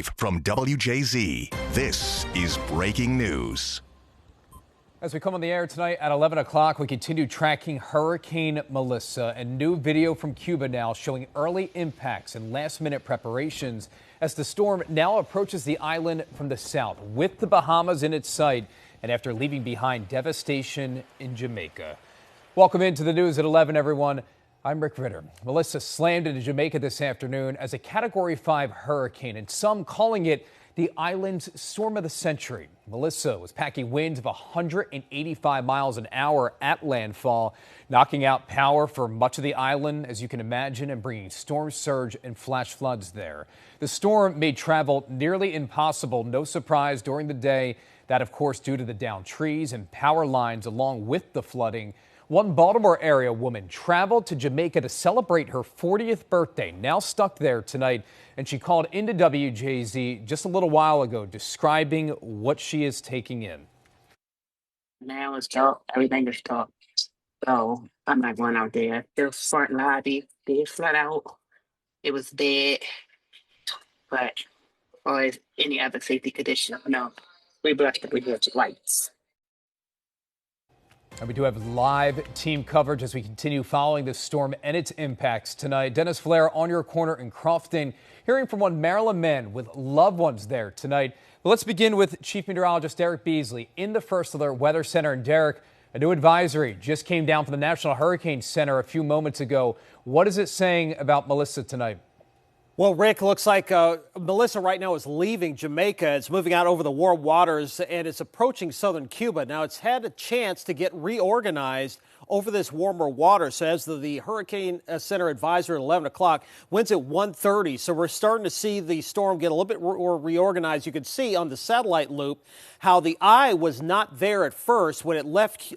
From WJZ, this is breaking news. As we come on the air tonight at 11 o'clock, we continue tracking Hurricane Melissa. And new video from Cuba now showing early impacts and last-minute preparations as the storm now approaches the island from the south with the Bahamas in its sight and after leaving behind devastation in Jamaica. Welcome into the news at 11, everyone. I'm Rick Ritter. Melissa slammed into Jamaica this afternoon as a Category 5 hurricane, and some calling it the island's storm of the century. Melissa was packing winds of 185 miles an hour at landfall, knocking out power for much of the island, as you can imagine, and bringing storm surge and flash floods there. The storm made travel nearly impossible. No surprise during the day. That, of course, due to the downed trees and power lines along with the flooding. One Baltimore area woman traveled to Jamaica to celebrate her 40th birthday, now stuck there tonight, and she called into WJZ just a little while ago describing what she is taking in. Now it's dark. Everything is dark. So I'm not going out there. The front lobby did flood out. It was bad. But as far as any other safety condition, no. We blessed that we had lights. And we do have live team coverage as we continue following this storm and its impacts tonight. Dennis Flair on your corner in Crofton, hearing from one Maryland man with loved ones there tonight. But let's begin with Chief Meteorologist Derek Beasley in the First Alert Weather Center. And Derek, a new advisory just came down from the National Hurricane Center a few moments ago. What is it saying about Melissa tonight? Well, Rick, looks like Melissa right now is leaving Jamaica. It's moving out over the warm waters and it's approaching southern Cuba. Now, it's had a chance to get reorganized over this warmer water. So as the Hurricane Center advisor at 11 o'clock, winds at 1:30. So we're starting to see the storm get a little bit more reorganized. You can see on the satellite loop how the eye was not there at first when it left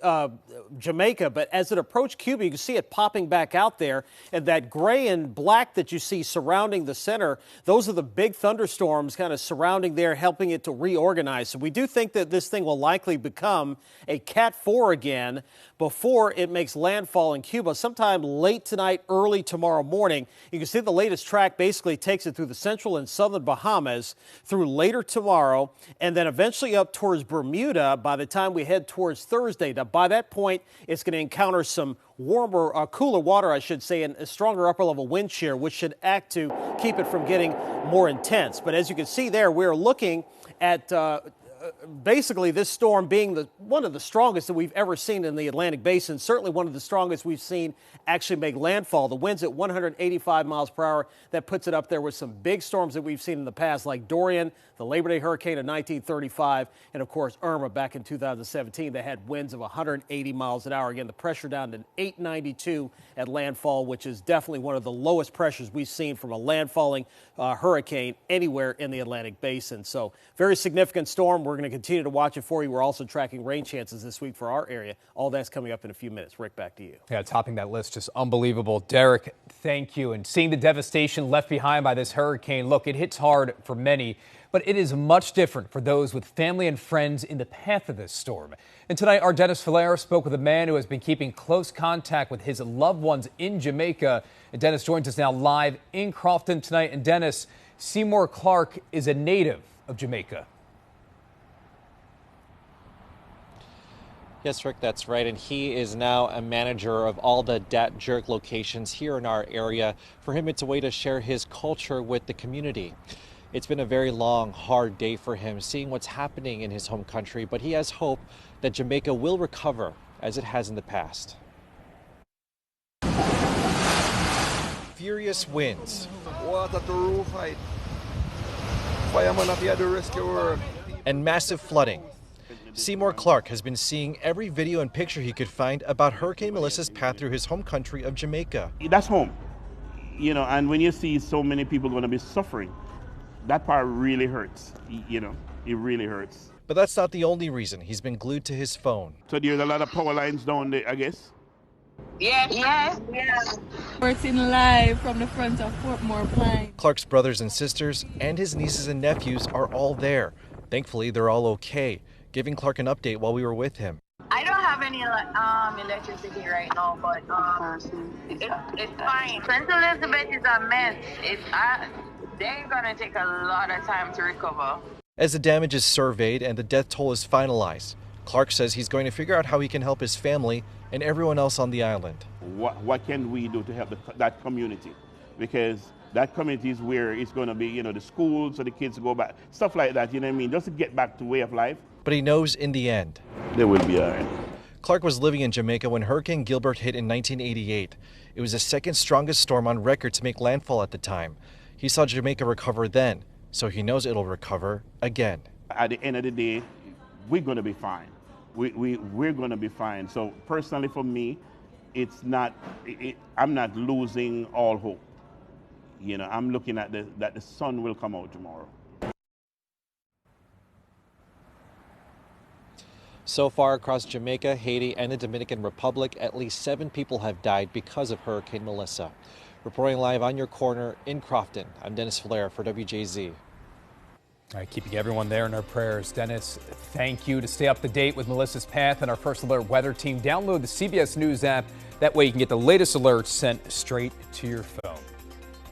Jamaica. But as it approached Cuba, you can see it popping back out there. And that gray and black that you see surrounding the center, those are the big thunderstorms kind of surrounding there, helping it to reorganize. So we do think that this thing will likely become a Cat 4 again before it makes landfall in Cuba sometime late tonight, early tomorrow morning. You can see the latest track basically takes it through the central and southern Bahamas through later tomorrow and then eventually up towards Bermuda by the time we head towards Thursday. Now, by that point, it's going to encounter some warmer, cooler water, I should say, and a stronger upper level wind shear, which should act to keep it from getting more intense. But as you can see there, we're looking at basically this storm being one of the strongest that we've ever seen in the Atlantic Basin, certainly one of the strongest we've seen actually make landfall. The winds at 185 miles per hour, that puts it up there with some big storms that we've seen in the past, like Dorian, the Labor Day hurricane of 1935, and of course Irma back in 2017 that had winds of 180 miles an hour. Again, the pressure down to 892 at landfall, which is definitely one of the lowest pressures we've seen from a landfalling hurricane anywhere in the Atlantic Basin. So very significant storm. We're going to continue to watch it for you. We're also tracking rain chances this week for our area. All that's coming up in a few minutes. Rick, back to you. Yeah, topping that list, just unbelievable. Derek, thank you. And seeing the devastation left behind by this hurricane, look, it hits hard for many, but it is much different for those with family and friends in the path of this storm. And tonight, our Dennis Flair spoke with a man who has been keeping close contact with his loved ones in Jamaica. And Dennis joins us now live in Crofton tonight. And Dennis, Seymour Clark is a native of Jamaica. Yes, Rick, that's right. And he is now a manager of all the Dat Jerk locations here in our area. For him, it's a way to share his culture with the community. It's been a very long, hard day for him, seeing what's happening in his home country, but he has hope that Jamaica will recover as it has in the past. Furious winds. Water to roof height. Fireman up here to rescue work. And massive flooding. Seymour Clark has been seeing every video and picture he could find about Hurricane Melissa's path through his home country of Jamaica. That's home, and when you see so many people going to be suffering, that part really hurts, it really hurts. But that's not the only reason he's been glued to his phone. So there's a lot of power lines down there, I guess? Yeah. We're seen live from the front of Portmore Pine. Clark's brothers and sisters and his nieces and nephews are all there. Thankfully, they're all okay, giving Clark an update while we were with him. I don't have any electricity right now, but it's fine. St. Elizabeth is a mess. They're gonna take a lot of time to recover. As the damage is surveyed and the death toll is finalized, Clark says he's going to figure out how he can help his family and everyone else on the island. What can we do to help that community? Because that community is where it's going to be, you know, the schools so the kids go back, stuff like that, you know what I mean, just to get back to way of life. But he knows in the end, they will be all right. Clark was living in Jamaica when Hurricane Gilbert hit in 1988. It was the second strongest storm on record to make landfall at the time. He saw Jamaica recover then, so he knows it'll recover again. At the end of the day, we're going to be fine. We're going to be fine. So personally for me, it's not, I'm not losing all hope. You know, I'm looking at that the sun will come out tomorrow. So far across Jamaica, Haiti, and the Dominican Republic, at least 7 people have died because of Hurricane Melissa. Reporting live on your corner in Crofton, I'm Dennis Flair for WJZ. All right, keeping everyone there in our prayers. Dennis, thank you. To stay up to date with Melissa's path and our First Alert weather team, download the CBS News app. That way you can get the latest alerts sent straight to your phone.